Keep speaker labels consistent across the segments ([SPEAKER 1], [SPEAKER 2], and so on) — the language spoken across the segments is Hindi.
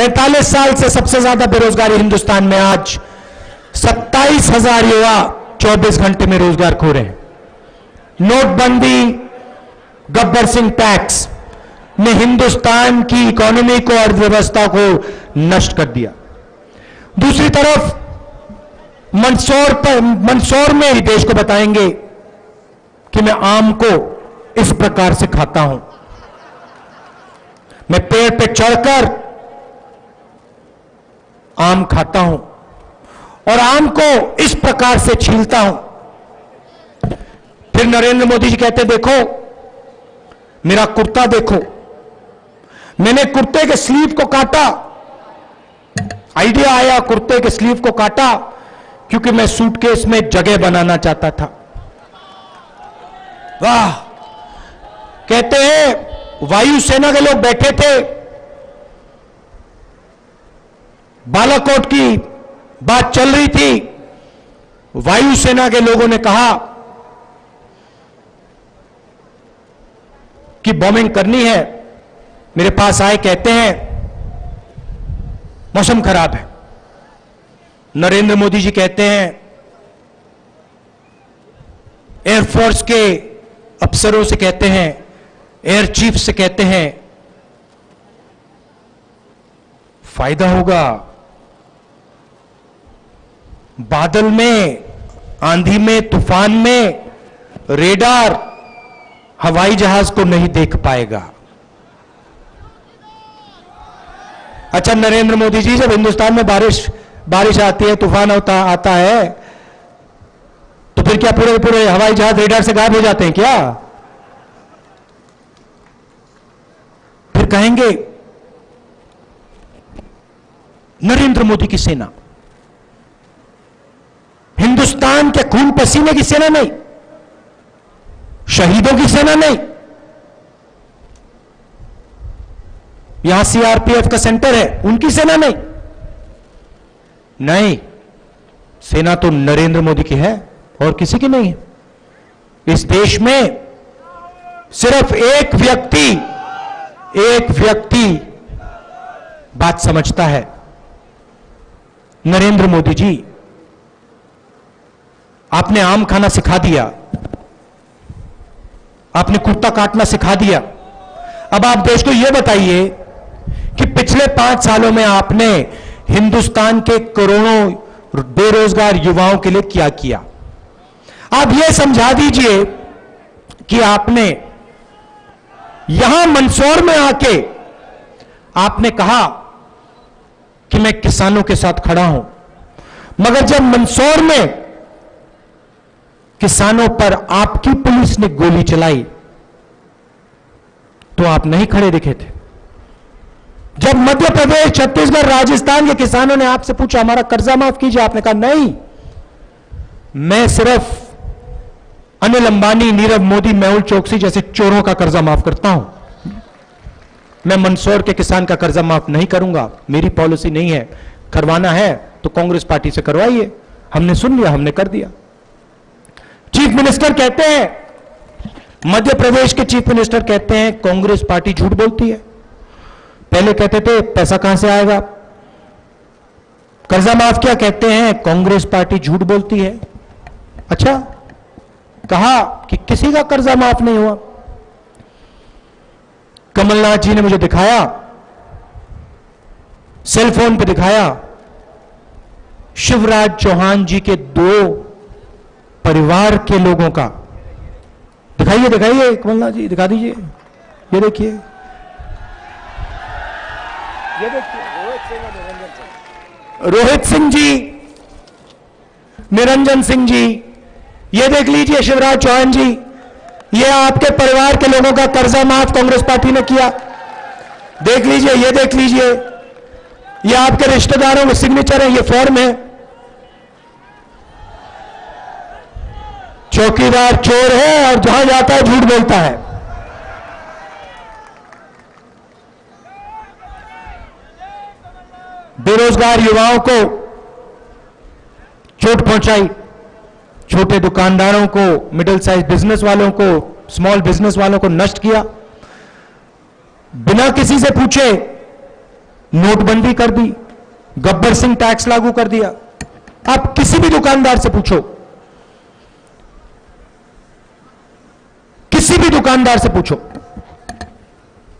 [SPEAKER 1] 45 साल से सबसे ज्यादा बेरोजगारी हिंदुस्तान में। आज 27,000 युवा 24 घंटे में रोजगार खो रहे हैं। नोटबंदी, गब्बर सिंह टैक्स ने हिंदुस्तान की इकोनॉमी को, अर्थव्यवस्था को नष्ट कर दिया। दूसरी तरफ मंदसौर में ही देश को बताएंगे कि मैं आम को इस प्रकार से खाता हूं। मैं पेड़ पे चढ़कर आम खाता हूं और आम को इस प्रकार से छीलता हूं। फिर नरेंद्र मोदी जी कहते, देखो मेरा कुर्ता देखो, मैंने कुर्ते के स्लीव को काटा। आइडिया आया, कुर्ते के स्लीव को काटा क्योंकि मैं सूटकेस में जगह बनाना चाहता था। वाह! कहते हैं वायुसेना के लोग बैठे थे, बालाकोट की बात चल रही थी। वायुसेना के लोगों ने कहा कि बॉम्बिंग करनी है। मेरे पास आए, कहते हैं मौसम खराब है। नरेंद्र मोदी जी कहते हैं, एयरफोर्स के अफसरों से कहते हैं, एयर चीफ से कहते हैं, फायदा होगा। बादल में, आंधी में, तूफान में रेडार हवाई जहाज को नहीं देख पाएगा। अच्छा नरेंद्र मोदी जी, जब हिंदुस्तान में बारिश आती है, तूफान आता है, तो फिर क्या पूरे हवाई जहाज रेडार से गायब हो जाते हैं क्या? फिर कहेंगे नरेंद्र मोदी की सेना, हिंदुस्तान के खून पसीने की सेना नहीं, शहीदों की सेना नहीं। यहां सीआरपीएफ का सेंटर है, उनकी सेना नहीं। नहीं, सेना तो नरेंद्र मोदी की है और किसी की नहीं है। इस देश में सिर्फ एक व्यक्ति बात समझता है, नरेंद्र मोदी जी। आपने आम खाना सिखा दिया, आपने कुत्ता काटना सिखा दिया। अब आप देश को यह बताइए कि पिछले 5 सालों में आपने हिंदुस्तान के करोड़ों बेरोजगार युवाओं के लिए क्या किया। आप यह समझा दीजिए कि आपने यहां मंदसौर में आके आपने कहा कि मैं किसानों के साथ खड़ा हूं, मगर जब मंदसौर में किसानों पर आपकी पुलिस ने गोली चलाई तो आप नहीं खड़े दिखे थे। जब मध्य प्रदेश, छत्तीसगढ़, राजस्थान के किसानों ने आपसे पूछा हमारा कर्जा माफ कीजिए, आपने कहा नहीं, मैं सिर्फ अनिल अंबानी, नीरव मोदी, मेहुल चोकसी जैसे चोरों का कर्जा माफ करता हूं। मैं मंदसौर के किसान का कर्जा माफ नहीं करूंगा, मेरी पॉलिसी नहीं है। करवाना है तो कांग्रेस पार्टी से करवाइए। हमने सुन लिया, हमने कर दिया। चीफ मिनिस्टर कहते हैं, मध्य प्रदेश के चीफ मिनिस्टर कहते हैं कांग्रेस पार्टी झूठ बोलती है। पहले कहते थे पैसा कहां से आएगा, कर्जा माफ किया, कहते हैं कांग्रेस पार्टी झूठ बोलती है। अच्छा, कहा कि किसी का कर्जा माफ नहीं हुआ। कमलनाथ जी ने मुझे दिखाया, सेल फोन पे दिखाया, शिवराज चौहान जी के 2 परिवार के लोगों का। दिखाइए कमलनाथ जी, दिखा दीजिए। ये देखिए, ये देखिए, रोहित सिंह जी, निरंजन सिंह जी, ये देख लीजिए शिवराज चौहान जी, ये आपके परिवार के लोगों का कर्जा माफ कांग्रेस पार्टी ने किया। देख लीजिए, ये देख लीजिए, ये आपके रिश्तेदारों के सिग्नेचर है, ये फॉर्म है। चौकीदार चोर है और जहां जाता है झूठ बोलता है। बेरोजगार युवाओं को चोट पहुंचाई, छोटे दुकानदारों को, मिडिल साइज बिजनेस वालों को, स्मॉल बिजनेस वालों को नष्ट किया। बिना किसी से पूछे नोटबंदी कर दी, गब्बर सिंह टैक्स लागू कर दिया। आप किसी भी दुकानदार से पूछो, किसी भी दुकानदार से पूछो,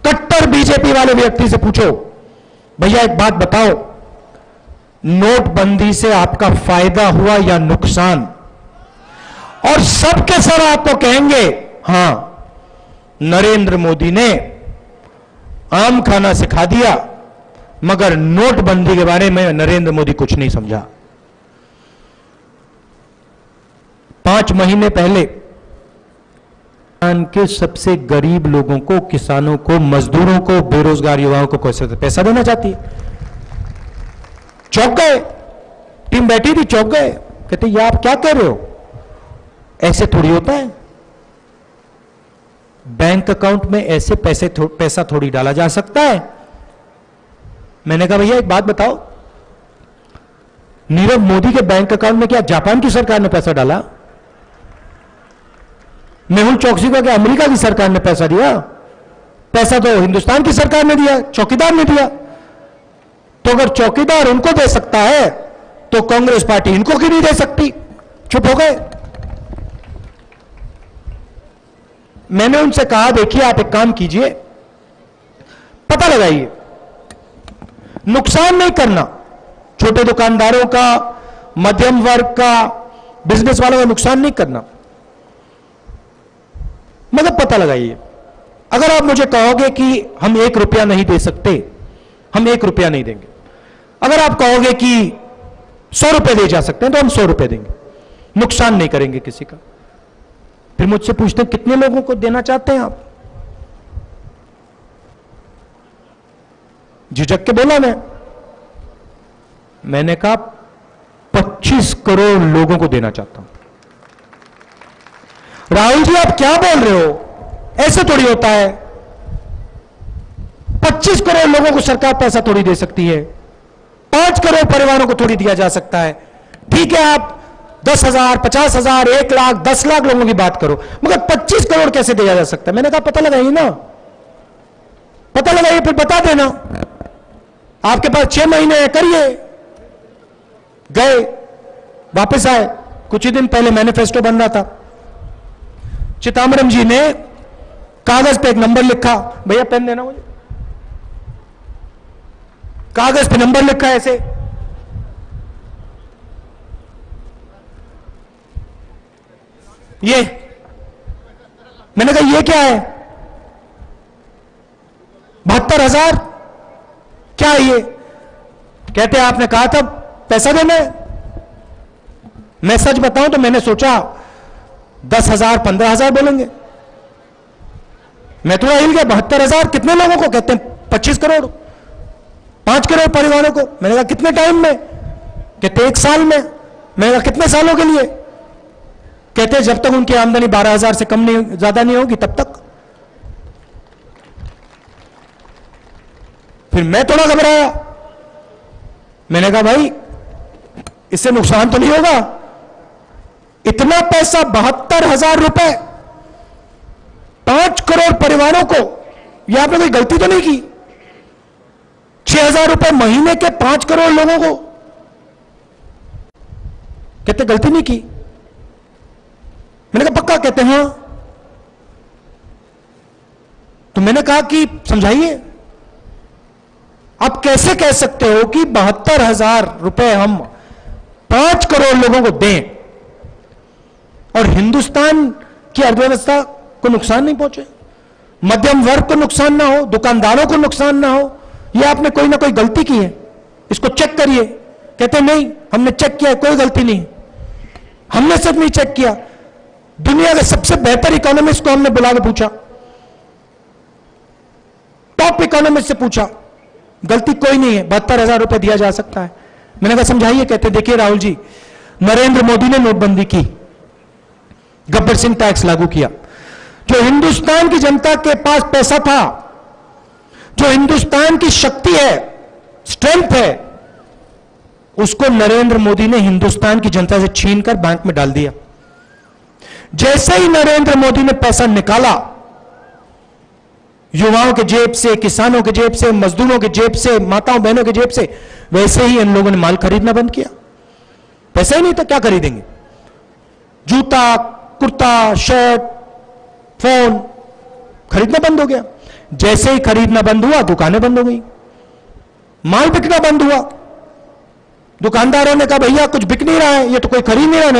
[SPEAKER 1] कट्टर बीजेपी वाले व्यक्ति से पूछो, भैया एक बात बताओ, नोटबंदी से आपका फायदा हुआ या नुकसान? और सबके सब आपको कहेंगे हां, नरेंद्र मोदी ने आम खाना सिखा दिया, मगर नोटबंदी के बारे में नरेंद्र मोदी कुछ नहीं समझा। 5 महीने पहले के सबसे गरीब लोगों को, किसानों को, मजदूरों को, बेरोजगार युवाओं को कैसे पैसा देना चाहती है। चौंक गए, टीम बैठी थी, चौंक गए, कहते ये आप क्या कह रहे हो, ऐसे थोड़ी होता है, बैंक अकाउंट में ऐसे पैसा थोड़ी डाला जा सकता है। मैंने कहा भैया एक बात बताओ, नीरव मोदी के बैंक अकाउंट में क्या जापान की सरकार ने पैसा डाला? मेहुल चौकसी को क्या अमेरिका की सरकार ने पैसा दिया? पैसा तो हिंदुस्तान की सरकार ने दिया, चौकीदार ने दिया। तो अगर चौकीदार उनको दे सकता है तो कांग्रेस पार्टी इनको क्यों नहीं दे सकती? चुप हो गए। मैंने उनसे कहा देखिए आप एक काम कीजिए, पता लगाइए, नुकसान नहीं करना, छोटे दुकानदारों का, मध्यम वर्ग का, बिजनेस वालों का नुकसान नहीं करना, मगर पता लगाइए। अगर आप मुझे कहोगे कि हम 1 रुपया नहीं दे सकते, हम 1 रुपया नहीं देंगे। अगर आप कहोगे कि 100 रुपए दे जा सकते हैं तो हम 100 रुपए देंगे, नुकसान नहीं करेंगे किसी का। फिर मुझसे पूछते हैं कितने लोगों को देना चाहते हैं आप? झिझक के बोला मैंने कहा 25 करोड़ लोगों को देना चाहता हूं। राहुल जी आप क्या बोल रहे हो, ऐसे थोड़ी होता है, 25 करोड़ लोगों को सरकार पैसा थोड़ी दे सकती है, 5 करोड़ परिवारों को थोड़ी दिया जा सकता है। ठीक है आप 10,000, 50,000, 1 लाख, 10 लाख लोगों की बात करो, मगर 25 करोड़ कैसे दिया जा सकता है? मैंने कहा पता लगाइए ना, पता लगाइए फिर बता देना। आपके पास 6 महीने है, करिए। गए, वापस आए, कुछ ही दिन पहले मैनिफेस्टो बन रहा था, चिदंबरम जी ने कागज पे एक नंबर लिखा, भैया पेन देना मुझे, कागज पे नंबर लिखा ऐसे, ये मैंने कहा ये क्या है? 72,000 क्या है ये? कहते आपने कहा था पैसा देना है। मैं सच बताऊं तो मैंने सोचा 10,000, 15,000 बोलेंगे। मैं थोड़ा हिल गया, 72,000 कितने लोगों को? कहते हैं 25 करोड़, 5 करोड़ परिवारों को। मैंने कहा कितने टाइम में? कहते 1 साल में। मैंने कहा कितने सालों के लिए? कहते जब तक उनकी आमदनी 12,000 से कम नहीं, ज्यादा नहीं होगी तब तक। फिर मैं थोड़ा घबराया, मैंने कहा भाई इससे नुकसान तो नहीं होगा? इतना पैसा 72,000 रुपए 5 करोड़ परिवारों को, यह आपने कोई गलती तो नहीं की? 6,000 रुपए महीने के 5 करोड़ लोगों को, कहते गलती नहीं की? मैंने कहा पक्का? कहते हैं हाँ। तो मैंने कहा कि समझाइए, आप कैसे कह सकते हो कि 72,000 रुपए हम 5 करोड़ लोगों को दें और हिंदुस्तान की अर्थव्यवस्था को नुकसान नहीं पहुंचे, मध्यम वर्ग को नुकसान ना हो, दुकानदारों को नुकसान ना हो? यह आपने कोई ना कोई गलती की है, इसको चेक करिए। कहते नहीं हमने चेक किया, कोई गलती नहीं। हमने सिर्फ नहीं चेक किया, दुनिया के सबसे बेहतर इकोनॉमिस्ट को हमने बुला के पूछा, टॉप इकोनॉमिस्ट से पूछा, गलती कोई नहीं है, 72,000 रुपए दिया जा सकता है। मैंने कहा समझाइए। कहते देखिए राहुल जी, नरेंद्र मोदी ने नोटबंदी की, गब्बर सिंह टैक्स लागू किया, जो हिंदुस्तान की जनता के पास पैसा था, जो हिंदुस्तान की शक्ति है, स्ट्रेंथ है, उसको नरेंद्र मोदी ने हिंदुस्तान की जनता से छीनकर बैंक में डाल दिया। जैसे ही नरेंद्र मोदी ने पैसा निकाला, युवाओं के जेब से, किसानों के जेब से, मजदूरों के जेब से, माताओं बहनों के जेब से, वैसे ही इन लोगों ने माल खरीदना बंद किया। पैसा ही नहीं था, क्या खरीदेंगे? जूता, कुर्ता, शर्ट, फोन खरीदना बंद हो गया। जैसे ही खरीदना बंद हुआ, दुकानें बंद हो गई, माल बिकना बंद हुआ। दुकानदारों ने कहा भैया कुछ बिक नहीं रहा है, ये तो कोई खरीद नहीं रहा,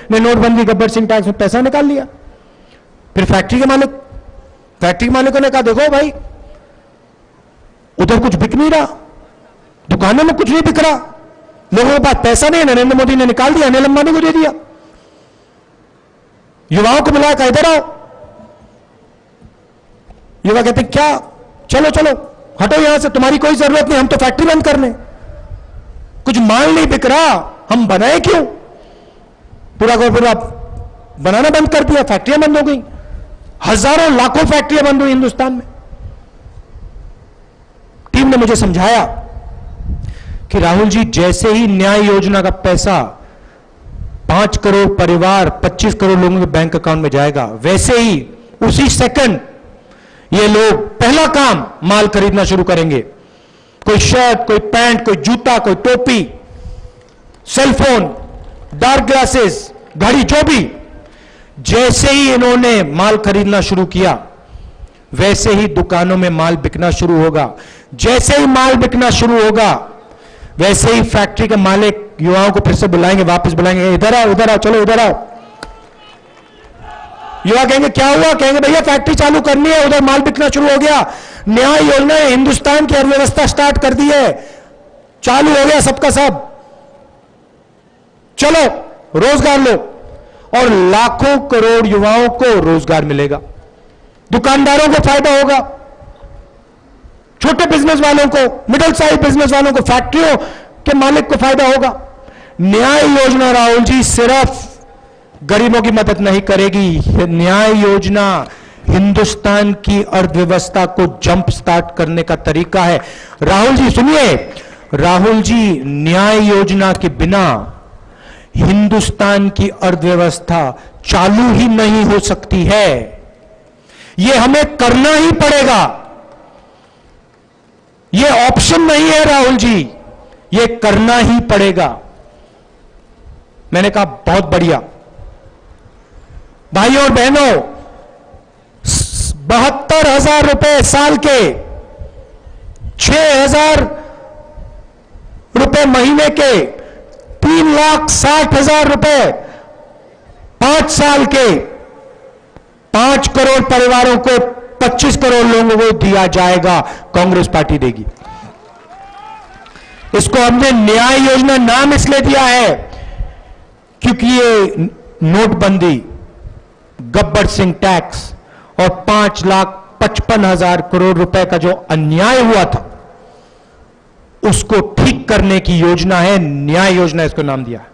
[SPEAKER 1] ने नोटबंदी, गब्बर सिंह टैक्स में पैसा निकाल लिया। फिर फैक्ट्री के मालिकों ने कहा देखो भाई, उधर कुछ बिक नहीं रहा, दुकानों में कुछ नहीं बिक रहा, लोगों के पास पैसा नहीं है, नरेंद्र मोदी ने निकाल दिया, अनिल अंबानी को दे दिया। युवाओं को बुलाया, कहा इधर आओ। युवा कहते क्या, चलो चलो हटो यहां से, तुम्हारी कोई जरूरत नहीं, हम तो फैक्ट्री बंद करने, कुछ माल नहीं बिक रहा, हम बनाए क्यों? पूरा का पूरा बनाना बंद कर दिया, फैक्ट्रियां बंद हो गई, हजारों लाखों फैक्ट्रियां बंद हुई हिंदुस्तान में। टीम ने मुझे समझाया कि राहुल जी, जैसे ही न्याय योजना का पैसा 5 करोड़ परिवार, 25 करोड़ लोगों के बैंक अकाउंट में जाएगा, वैसे ही उसी सेकंड ये लोग पहला काम माल खरीदना शुरू करेंगे। कोई शर्ट, कोई पैंट, कोई जूता, कोई टोपी, सेलफोन, डार्क ग्लासेस, घड़ी, जो भी। जैसे ही इन्होंने माल खरीदना शुरू किया, वैसे ही दुकानों में माल बिकना शुरू होगा। जैसे ही माल बिकना शुरू होगा, वैसे ही फैक्ट्री के मालिक युवाओं को फिर से बुलाएंगे, वापस बुलाएंगे, इधर आओ, उधर आओ, चलो इधर आओ। युवा कहेंगे क्या हुआ? कहेंगे भैया फैक्ट्री चालू करनी है, उधर माल बिकना शुरू हो गया, न्याय योजना ने हिंदुस्तान की अर्थव्यवस्था स्टार्ट कर दी है, चालू हो गया सबका सब, चलो रोजगार लो। और लाखों करोड़ युवाओं को रोजगार मिलेगा, दुकानदारों को फायदा होगा, छोटे बिजनेस वालों को, मिडिल साइज बिजनेस वालों को, फैक्ट्रियों के मालिक को फायदा होगा। न्याय योजना राहुल जी सिर्फ गरीबों की मदद नहीं करेगी, न्याय योजना हिंदुस्तान की अर्थव्यवस्था को जंप स्टार्ट करने का तरीका है। राहुल जी सुनिए, राहुल जी, न्याय योजना के बिना हिंदुस्तान की अर्थव्यवस्था चालू ही नहीं हो सकती है, यह हमें करना ही पड़ेगा, यह ऑप्शन नहीं है राहुल जी, यह करना ही पड़ेगा। मैंने कहा बहुत बढ़िया भाइयों और बहनों, 72,000 रुपए साल के, 6,000 रुपए महीने के, 3,60,000 रुपए 5 साल के, 5 करोड़ परिवारों को, 25 करोड़ लोगों को दिया जाएगा, कांग्रेस पार्टी देगी। इसको हमने न्याय योजना नाम इसलिए दिया है क्योंकि ये नोटबंदी, गब्बर सिंह टैक्स और 5,55,000 करोड़ रुपए का जो अन्याय हुआ था, उसको ठीक करने की योजना है, न्याय योजना इसको नाम दिया है।